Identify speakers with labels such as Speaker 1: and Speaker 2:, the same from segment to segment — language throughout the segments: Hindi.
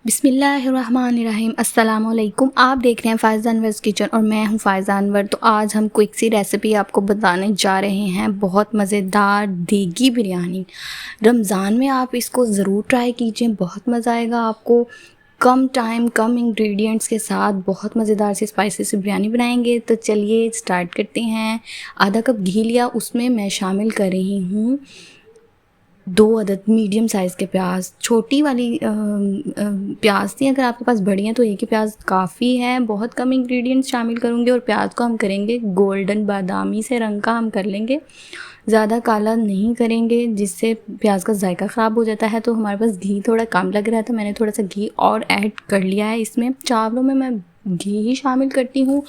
Speaker 1: बिस्मिल्लाहिर्रहमानिर्रहीम। अस्सलाम वालेकुम। आप देख रहे हैं फ़ायज़ा अनवर्स किचन और मैं हूं फ़ायज़ा अनवर। तो आज हम क्विक सी रेसिपी आपको बताने जा रहे हैं, बहुत मज़ेदार देगी बिरयानी। रमज़ान में आप इसको ज़रूर ट्राई कीजिए, बहुत मज़ा आएगा आपको। कम टाइम कम इंग्रेडिएंट्स के साथ बहुत मज़ेदार सी स्पाइसी सी बिरयानी बनाएंगे। तो चलिए स्टार्ट करते हैं। आधा कप घी लिया, उसमें मैं शामिल कर रही हूँ 2 अदद मीडियम साइज़ के प्याज। छोटी वाली प्याज थी, अगर आपके पास बड़ी हैं तो एक ही प्याज काफ़ी है। बहुत कम इंग्रेडिएंट्स शामिल करूँगी और प्याज को हम करेंगे गोल्डन बादामी से रंग का हम कर लेंगे, ज़्यादा काला नहीं करेंगे जिससे प्याज का जायका ख़राब हो जाता है। तो हमारे पास घी थोड़ा कम लग रहा था, मैंने थोड़ा सा घी और ऐड कर लिया है। इसमें चावलों में मैं घी ही शामिल करती हूँ।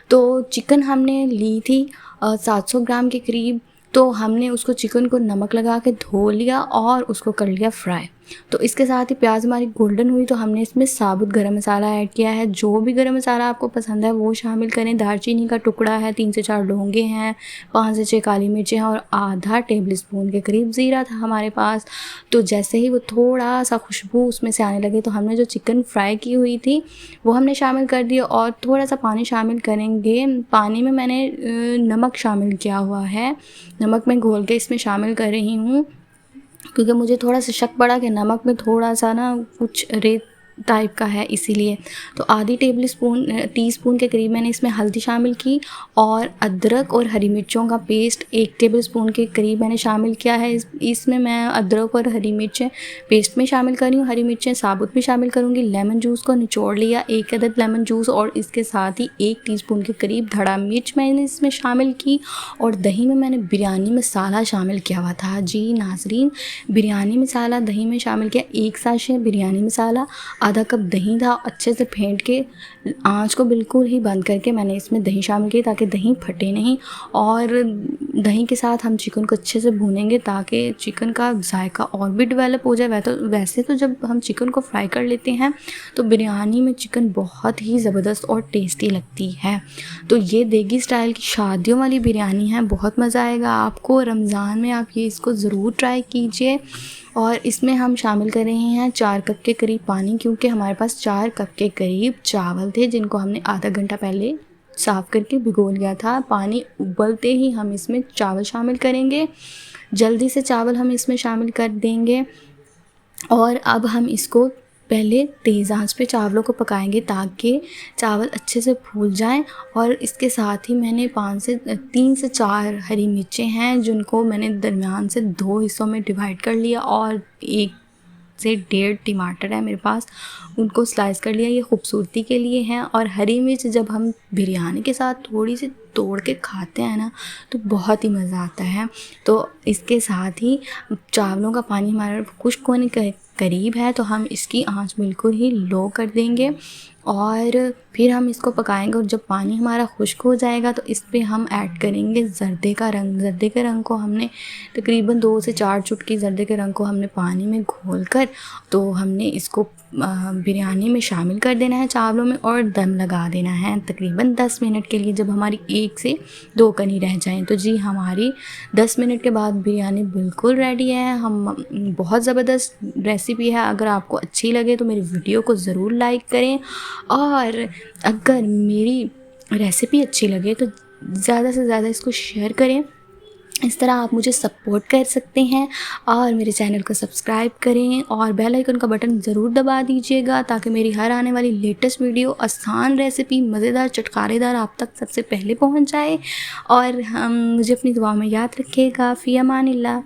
Speaker 1: तो चिकन हमने ली थी 700 ग्राम के करीब। तो हमने उसको चिकन को नमक लगा के धो लिया और उसको कर लिया फ्राई। तो इसके साथ ही प्याज हमारी गोल्डन हुई तो हमने इसमें साबुत गरम मसाला ऐड किया है। जो भी गरम मसाला आपको पसंद है वो शामिल करें। दालचीनी का टुकड़ा है, 3 से 4 लौंगे हैं, 5 से 6 काली मिर्चें हैं और आधा टेबल स्पून के करीब ज़ीरा था हमारे पास। तो जैसे ही वो थोड़ा सा खुशबू उसमें से आने लगे तो हमने जो चिकन फ्राई की हुई थी वो हमने शामिल कर दिया और थोड़ा सा पानी शामिल करेंगे। पानी में मैंने नमक शामिल किया हुआ है, नमक मैं घोल के इसमें शामिल कर रही हूँ क्योंकि मुझे थोड़ा सा शक पड़ा कि नमक में थोड़ा सा ना कुछ रेत टाइप का है, इसीलिए। तो आधी टीस्पून के करीब मैंने इसमें हल्दी शामिल की और अदरक और हरी मिर्चों का पेस्ट 1 टेबलस्पून के करीब मैंने शामिल किया है। इसमें मैं अदरक और हरी मिर्चें पेस्ट में शामिल कर रही हूँ, हरी मिर्चें साबुत में शामिल करूँगी। लेमन जूस को निचोड़ लिया, 1 अदद लेमन जूस, और इसके साथ ही 1 टीस्पून के करीब धड़ा मिर्च मैंने इसमें शामिल की। और दही में मैंने बिरयानी मसाला शामिल किया हुआ था। जी नाज़रीन, बिरयानी मसाला दही में शामिल किया, 1 साशे बिरयानी मसाला, आधा कप दही था। अच्छे से फेंट के आंच को बिल्कुल ही बंद करके मैंने इसमें दही शामिल की ताकि दही फटे नहीं। और दही के साथ हम चिकन को अच्छे से भूनेंगे ताकि चिकन का जायका और भी डेवलप हो जाए। वैसे तो जब हम चिकन को फ्राई कर लेते हैं तो बिरयानी में चिकन बहुत ही ज़बरदस्त और टेस्टी लगती है। तो ये देगी स्टाइल की शादियों वाली बिरयानी है, बहुत मज़ा आएगा आपको। रमज़ान में आप ये इसको ज़रूर ट्राई कीजिए। और इसमें हम शामिल कर रहे हैं 4 कप के करीब पानी, क्योंकि हमारे पास 4 कप के करीब चावल थे जिनको हमने आधा घंटा पहले साफ़ करके भिगो लिया था। पानी उबलते ही हम इसमें चावल शामिल करेंगे, जल्दी से चावल हम इसमें शामिल कर देंगे। और अब हम इसको पहले तेज़ आंच पे चावलों को पकाएंगे ताकि चावल अच्छे से फूल जाएं। और इसके साथ ही मैंने 3 से 4 हरी मिर्चें हैं जिनको मैंने दरमियान से 2 हिस्सों में डिवाइड कर लिया, और 1 से 1.5 टमाटर है मेरे पास, उनको स्लाइस कर लिया, ये खूबसूरती के लिए हैं। और हरी मिर्च जब हम बिरयानी के साथ थोड़ी सी तोड़ के खाते हैं ना तो बहुत ही मज़ा आता है। तो इसके साथ ही चावलों का पानी हमारा खुश्क होने के करीब है तो हम इसकी आंच बिल्कुल ही लो कर देंगे और फिर हम इसको पकाएंगे। और जब पानी हमारा खुश्क हो जाएगा तो इस पे हम ऐड करेंगे ज़र्दे का रंग। ज़र्दे के रंग को हमने तकरीबन 2 से 4 चुटकी ज़र्दे के रंग को हमने पानी में घोल कर तो हमने इसको बिरयानी में शामिल कर देना है चावलों में और दम लगा देना है तकरीबन 10 मिनट के लिए, जब हमारी 1 से 2 कनी रह जाएं। तो जी हमारी 10 मिनट के बाद बिरयानी बिल्कुल रेडी है। हम बहुत ज़बरदस्त रेसिपी है। अगर आपको अच्छी लगे तो मेरी वीडियो को ज़रूर लाइक करें, और अगर मेरी रेसिपी अच्छी लगे तो ज़्यादा से ज़्यादा इसको शेयर करें। इस तरह आप मुझे सपोर्ट कर सकते हैं और मेरे चैनल को सब्सक्राइब करें और बेल आइकन का बटन ज़रूर दबा दीजिएगा ताकि मेरी हर आने वाली लेटेस्ट वीडियो आसान रेसिपी मज़ेदार चटकारेदार आप तक सबसे पहले पहुंच जाए। और हम मुझे अपनी दुआ में याद रखिएगा। फ़ी अमानिल्लाह।